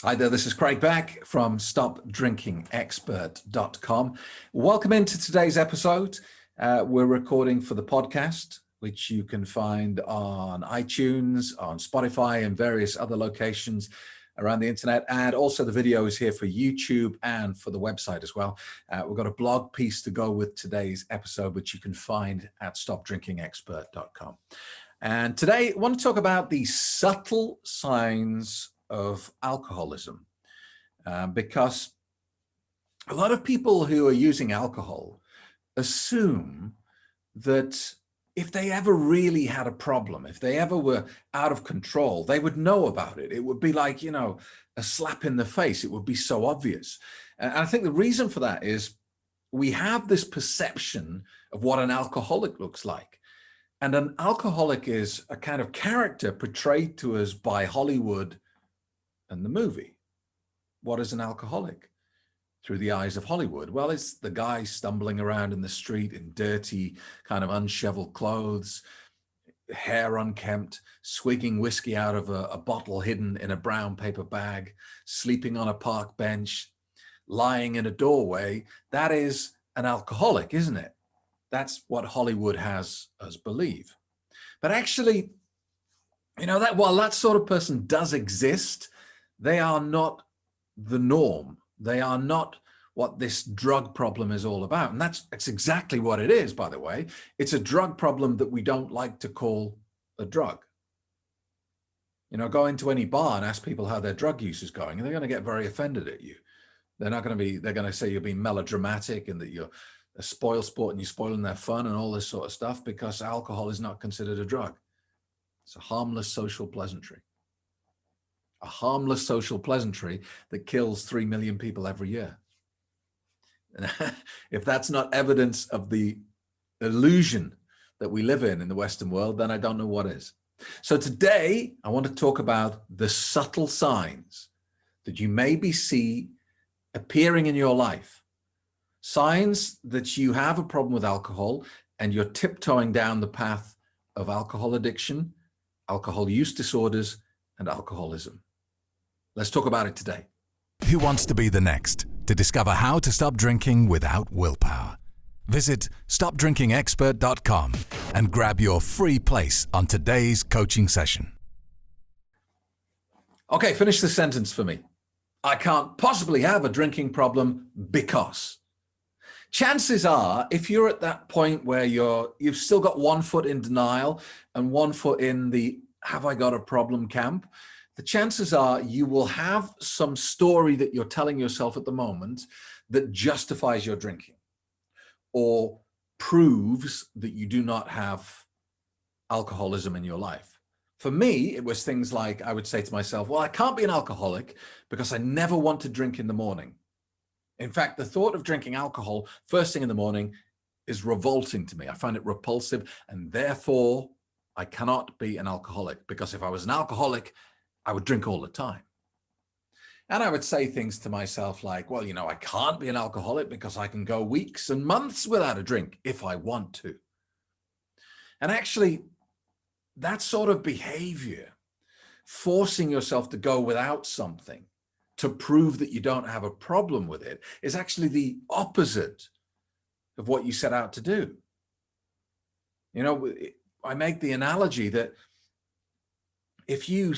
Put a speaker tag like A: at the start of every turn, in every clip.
A: Hi there, this is Craig Beck from StopDrinkingExpert.com. Welcome into today's episode. We're recording for the podcast, which you can find on iTunes, on Spotify, and various other locations around the internet. And also the video is here for YouTube and for the website as well. We've got a blog piece to go with today's episode, which you can find at StopDrinkingExpert.com. And today I want to talk about the subtle signs of alcoholism, because a lot of people who are using alcohol assume that if they ever really had a problem, if they ever were out of control, they would know about it. It would be like, a slap in the face. It would be so obvious. And I think the reason for that is we have this perception of what an alcoholic looks like. And an alcoholic is a kind of character portrayed to us by Hollywood and the movie. What is an alcoholic through the eyes of Hollywood? Well, it's the guy stumbling around in the street in dirty, kind of unshoveled clothes, hair unkempt, swigging whiskey out of a bottle hidden in a brown paper bag, sleeping on a park bench, lying in a doorway. That is an alcoholic, isn't it? That's what Hollywood has us believe. But actually, that while that sort of person does exist, they are not the norm. They are not what this drug problem is all about. And that's exactly what it is, by the way. It's a drug problem that we don't like to call a drug. Go into any bar and ask people how their drug use is going, and they're going to get very offended at you. They're going to say you're being melodramatic and that you're a spoil sport and you're spoiling their fun and all this sort of stuff, because alcohol is not considered a drug. It's a harmless social pleasantry. A harmless social pleasantry that kills 3 million people every year. If that's not evidence of the illusion that we live in the Western world, then I don't know what is. So today, I want to talk about the subtle signs that you maybe see appearing in your life. Signs that you have a problem with alcohol and you're tiptoeing down the path of alcohol addiction, alcohol use disorders, and alcoholism. Let's talk about it today.
B: Who wants to be the next to discover how to stop drinking without willpower? Visit StopDrinkingExpert.com and grab your free place on today's coaching session.
A: Okay, finish the sentence for me. I can't possibly have a drinking problem because. Chances are, if you're at that point where you've still got one foot in denial and one foot in the have I got a problem camp, the chances are you will have some story that you're telling yourself at the moment that justifies your drinking or proves that you do not have alcoholism in your life. For me, it was things like I would say to myself, well, I can't be an alcoholic because I never want to drink in the morning. In fact, the thought of drinking alcohol first thing in the morning is revolting to me. I find it repulsive, and therefore I cannot be an alcoholic, because if I was an alcoholic, I would drink all the time. And I would say things to myself like, well, I can't be an alcoholic because I can go weeks and months without a drink if I want to. And actually, that sort of behavior, forcing yourself to go without something to prove that you don't have a problem with it, is actually the opposite of what you set out to do. I make the analogy that if you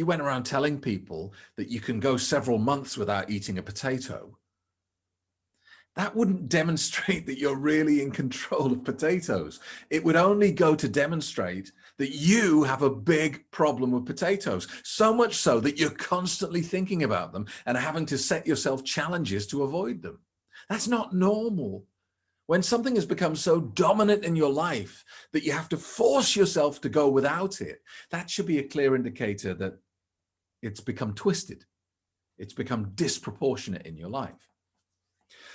A: went around telling people that you can go several months without eating a potato, that wouldn't demonstrate that you're really in control of potatoes. It would only go to demonstrate that you have a big problem with potatoes, so much so that you're constantly thinking about them and having to set yourself challenges to avoid them. That's not normal. When something has become so dominant in your life that you have to force yourself to go without it, that should be a clear indicator that it's become twisted. It's become disproportionate in your life.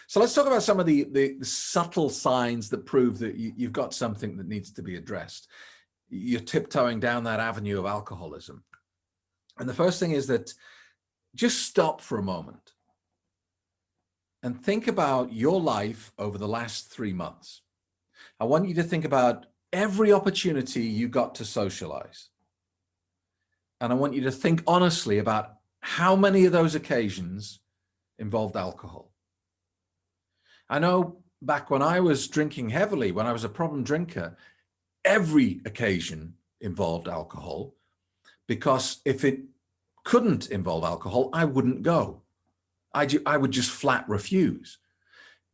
A: So let's talk about some of the subtle signs that prove that you've got something that needs to be addressed. You're tiptoeing down that avenue of alcoholism. And the first thing is that just stop for a moment and think about your life over the last 3 months. I want you to think about every opportunity you got to socialize. And I want you to think honestly about How many of those occasions involved alcohol? I know back when I was drinking heavily, when I was a problem drinker, every occasion involved alcohol, because if it couldn't involve alcohol, I wouldn't go. I would just flat refuse.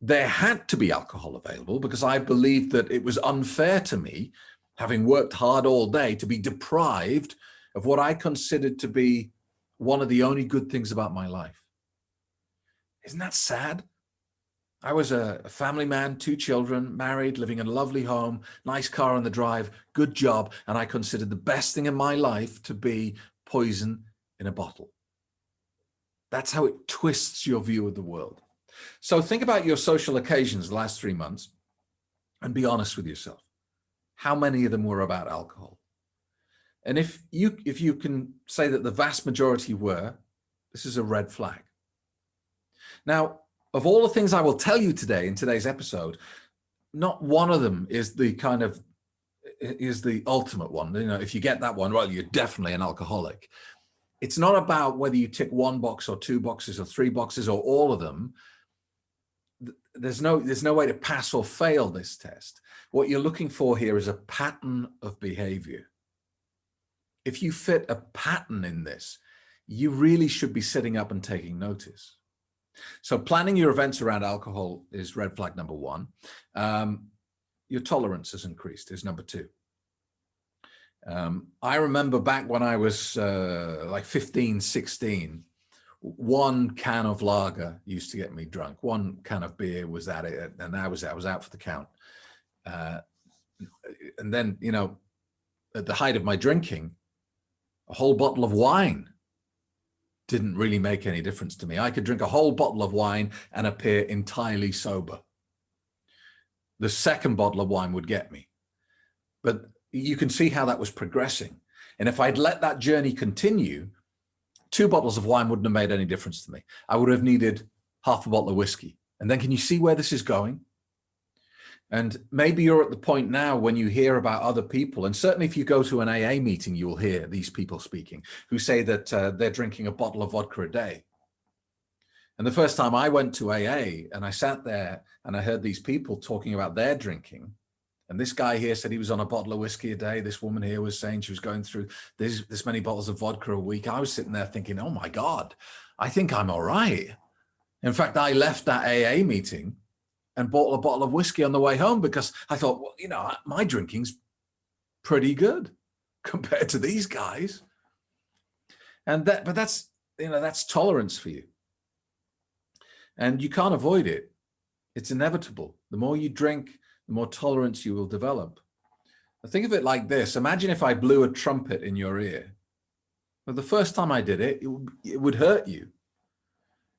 A: There had to be alcohol available because I believed that it was unfair to me, having worked hard all day, to be deprived of what I considered to be one of the only good things about my life. Isn't that sad? I was a family man, 2 children, married, living in a lovely home, nice car on the drive, good job, and I considered the best thing in my life to be poison in a bottle. That's how it twists your view of the world. So think about your social occasions the last 3 months and be honest with yourself. How many of them were about alcohol? And if you can say that the vast majority were, this is a red flag. Now, of all the things I will tell you today in today's episode, not one of them is the ultimate one. You know, if you get that one, well, you're definitely an alcoholic. It's not about whether you tick 1 box or 2 boxes or 3 boxes or all of them. There's no way to pass or fail this test. What you're looking for here is a pattern of behavior. If you fit a pattern in this, you really should be sitting up and taking notice. So planning your events around alcohol is red flag number 1. Your tolerance has increased is number 2. I remember back when I was like 15, 16, 1 can of lager used to get me drunk. 1 can of beer was at it, and I was out for the count. And then, you know, at the height of my drinking, a whole bottle of wine didn't really make any difference to me. I could drink a whole bottle of wine and appear entirely sober. The second bottle of wine would get me. But you can see how that was progressing. And if I'd let that journey continue, 2 bottles of wine wouldn't have made any difference to me. I would have needed half a bottle of whiskey. And then can you see where this is going? And maybe you're at the point now when you hear about other people, and certainly if you go to an AA meeting, you will hear these people speaking who say that they're drinking a bottle of vodka a day. And the first time I went to AA and I sat there and I heard these people talking about their drinking, and this guy here said he was on a bottle of whiskey a day. This woman here was saying she was going through this many bottles of vodka a week. I was sitting there thinking, oh my God, I think I'm all right. In fact, I left that AA meeting and bought a bottle of whiskey on the way home because I thought, well, you know, my drinking's pretty good compared to these guys. But that's, you know, that's tolerance for you. And you can't avoid it. It's inevitable. The more you drink, the more tolerance you will develop. Now think of it like this. Imagine if I blew a trumpet in your ear. Well, the first time I did it, it would hurt you.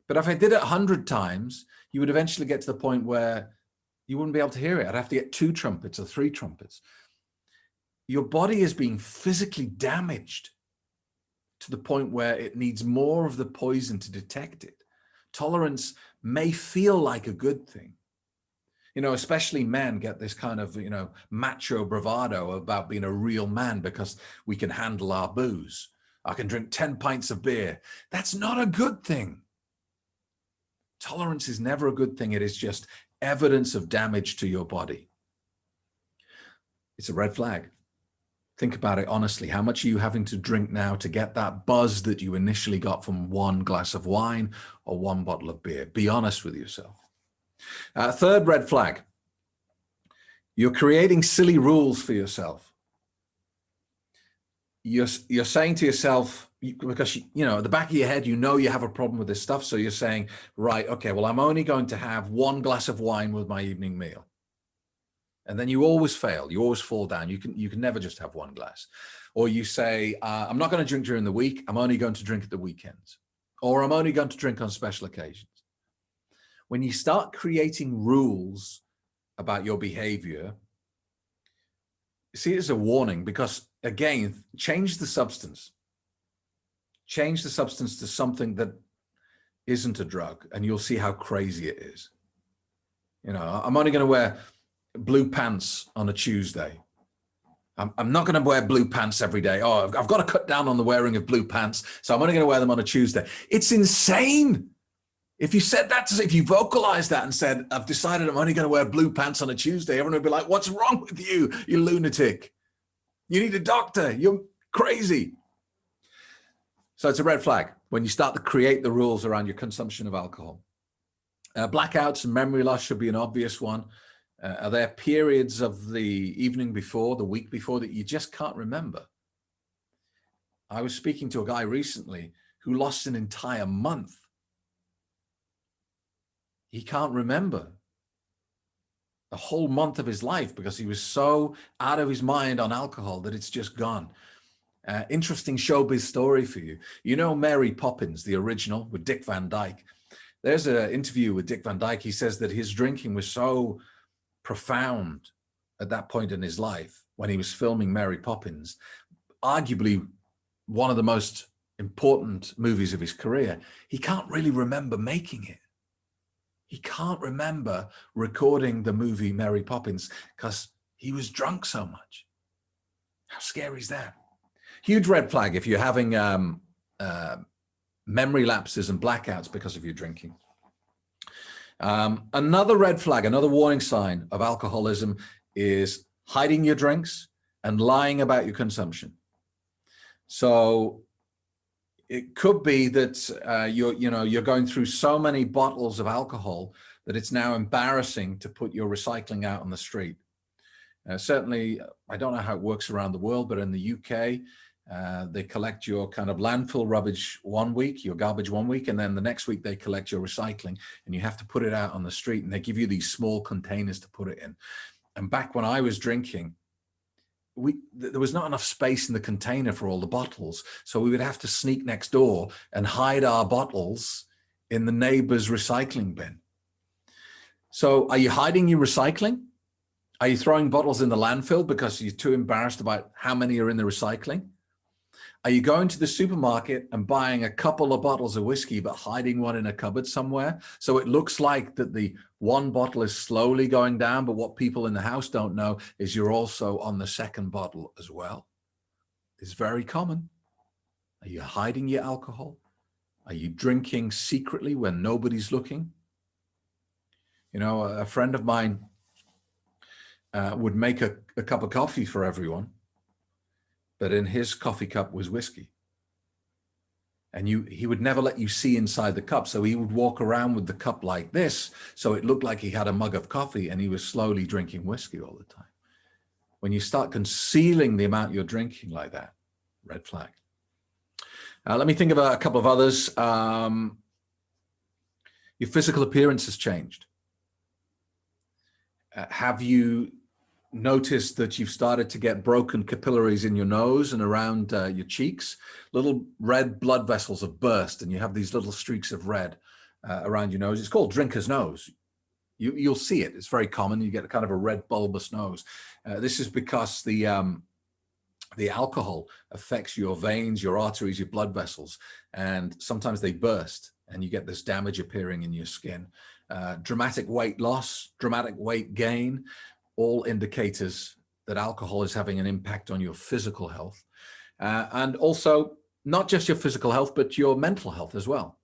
A: But if I did it 100 times, you would eventually get to the point where you wouldn't be able to hear it. I'd have to get 2 trumpets or 3 trumpets. Your body is being physically damaged to the point where it needs more of the poison to detect it. Tolerance may feel like a good thing. You know, especially men get this kind of, you know, macho bravado about being a real man because we can handle our booze. I can drink 10 pints of beer. That's not a good thing. Tolerance is never a good thing. It is just evidence of damage to your body. It's a red flag. Think about it honestly. How much are you having to drink now to get that buzz that you initially got from 1 glass of wine or 1 bottle of beer? Be honest with yourself. Third red flag. You're creating silly rules for yourself. You're saying to yourself, because you know, at the back of your head, you know you have a problem with this stuff. So you're saying, right, okay, well, I'm only going to have 1 glass of wine with my evening meal. And then you always fail. You always fall down. You can never just have 1 glass. Or you say, I'm not going to drink during the week. I'm only going to drink at the weekends. Or I'm only going to drink on special occasions. When you start creating rules about your behavior, see it as a warning, because again, change the substance. Change the substance to something that isn't a drug, and you'll see how crazy it is. You know, I'm only going to wear blue pants on a Tuesday. I'm not going to wear blue pants every day. Oh, I've got to cut down on the wearing of blue pants, so I'm only going to wear them on a Tuesday. It's insane. If you said that, if you vocalized that and said, I've decided I'm only going to wear blue pants on a Tuesday, everyone would be like, what's wrong with you, you lunatic? You need a doctor. You're crazy. So it's a red flag when you start to create the rules around your consumption of alcohol. Blackouts and memory loss should be an obvious one. Are there periods of the evening before, the week before, that you just can't remember? I was speaking to a guy recently who lost an entire month. He can't remember the whole month of his life because he was so out of his mind on alcohol that it's just gone. Interesting showbiz story for you. You know Mary Poppins, the original, with Dick Van Dyke. There's an interview with Dick Van Dyke. He says that his drinking was so profound at that point in his life when he was filming Mary Poppins, arguably one of the most important movies of his career. He can't really remember making it. He can't remember recording the movie Mary Poppins because he was drunk so much. How scary is that? Huge red flag if you're having memory lapses and blackouts because of your drinking. Another red flag, another warning sign of alcoholism is hiding your drinks and lying about your consumption. So it could be that you're going through so many bottles of alcohol that it's now embarrassing to put your recycling out on the street. Certainly, I don't know how it works around the world, but in the UK, they collect your kind of landfill rubbish one week, your garbage one week, and then the next week they collect your recycling, and you have to put it out on the street, and they give you these small containers to put it in. And back when I was drinking, there was not enough space in the container for all the bottles, so we would have to sneak next door and hide our bottles in the neighbor's recycling bin. So are you hiding your recycling? Are you throwing bottles in the landfill because you're too embarrassed about how many are in the recycling? Are you going to the supermarket and buying a couple of bottles of whiskey, but hiding one in a cupboard somewhere? So it looks like that the one bottle is slowly going down, but what people in the house don't know is you're also on the second bottle as well. It's very common. Are you hiding your alcohol? Are you drinking secretly when nobody's looking? You know, a friend of mine would make a cup of coffee for everyone, but in his coffee cup was whiskey. And he would never let you see inside the cup. So he would walk around with the cup like this. So it looked like he had a mug of coffee and he was slowly drinking whiskey all the time. When you start concealing the amount you're drinking like that, red flag. Let me think about a couple of others. Your physical appearance has changed. Have you noticed that you've started to get broken capillaries in your nose and around your cheeks? Little red blood vessels have burst and you have these little streaks of red around your nose. It's called drinker's nose. You'll see it. It's very common. You get kind of a red bulbous nose. This is because the alcohol affects your veins, your arteries, your blood vessels, and sometimes they burst and you get this damage appearing in your skin. Dramatic weight loss, dramatic weight gain, all indicators that alcohol is having an impact on your physical health. And also not just your physical health, but your mental health as well.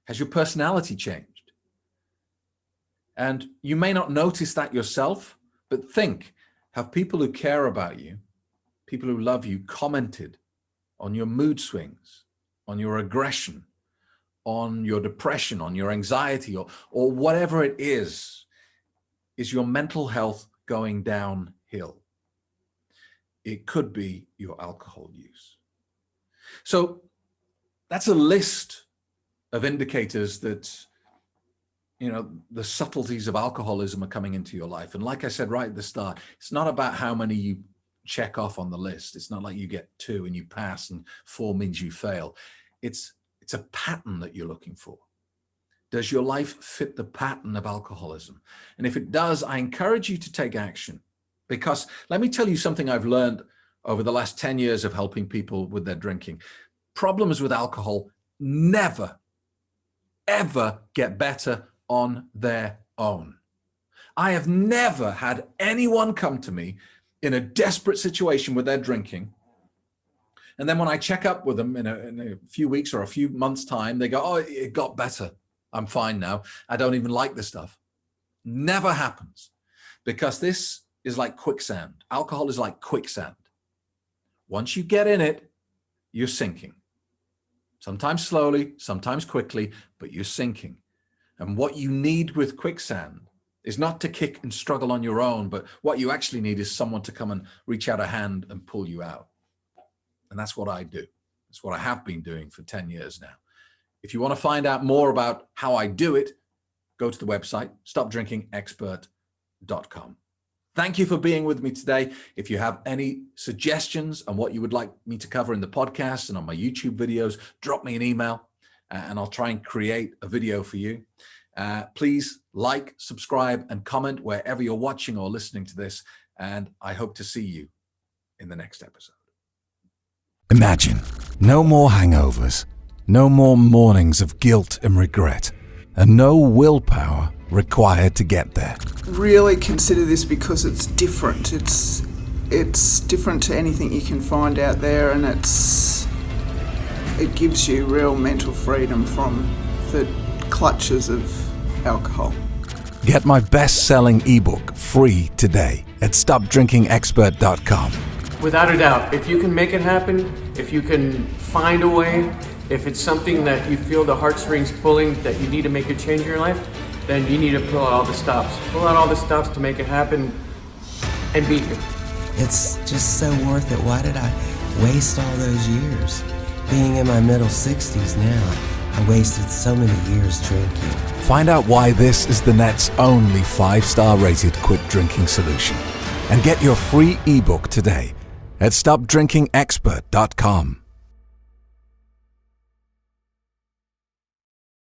A: Has your personality changed? And you may not notice that yourself, but think, have people who care about you, people who love you, commented on your mood swings, on your aggression, on your depression, on your anxiety, or whatever it is your mental health going downhill? It could be your alcohol use. So that's a list of indicators that, you know, the subtleties of alcoholism are coming into your life. And like I said right at the start, it's not about how many you check off on the list. It's not like you get 2 and you pass and 4 means you fail. It's a pattern that you're looking for. Does your life fit the pattern of alcoholism? And if it does, I encourage you to take action, because let me tell you something I've learned over the last 10 years of helping people with their drinking. Problems with alcohol never, ever get better on their own. I have never had anyone come to me in a desperate situation with their drinking. And then when I check up with them in a few weeks or a few months' time, they go, oh, it got better. I'm fine now. I don't even like this stuff. Never happens, because this is like quicksand. Alcohol is like quicksand. Once you get in it, you're sinking. Sometimes slowly, sometimes quickly, but you're sinking. And what you need with quicksand is not to kick and struggle on your own, but what you actually need is someone to come and reach out a hand and pull you out. And that's what I do. That's what I have been doing for 10 years now. If you want to find out more about how I do it, go to the website, stopdrinkingexpert.com. Thank you for being with me today. If you have any suggestions on what you would like me to cover in the podcast and on my YouTube videos, drop me an email and I'll try and create a video for you. Please like, subscribe, and comment wherever you're watching or listening to this. And I hope to see you in the next episode.
B: Imagine no more hangovers, no more mornings of guilt and regret, and no willpower required to get there.
C: Really consider this, because it's different. It's different to anything you can find out there, and it gives you real mental freedom from the clutches of alcohol.
B: Get my best-selling ebook free today at stopdrinkingexpert.com.
D: Without a doubt, if you can make it happen, if you can find a way, if it's something that you feel the heartstrings pulling, that you need to make a change in your life, then you need to pull out all the stops. Pull out all the stops to make it happen and be here.
E: It's just so worth it. Why did I waste all those years? Being in my middle 60s now, I wasted so many years drinking.
B: Find out why this is the net's only 5-star rated quit drinking solution. And get your free ebook today at stopdrinkingexpert.com.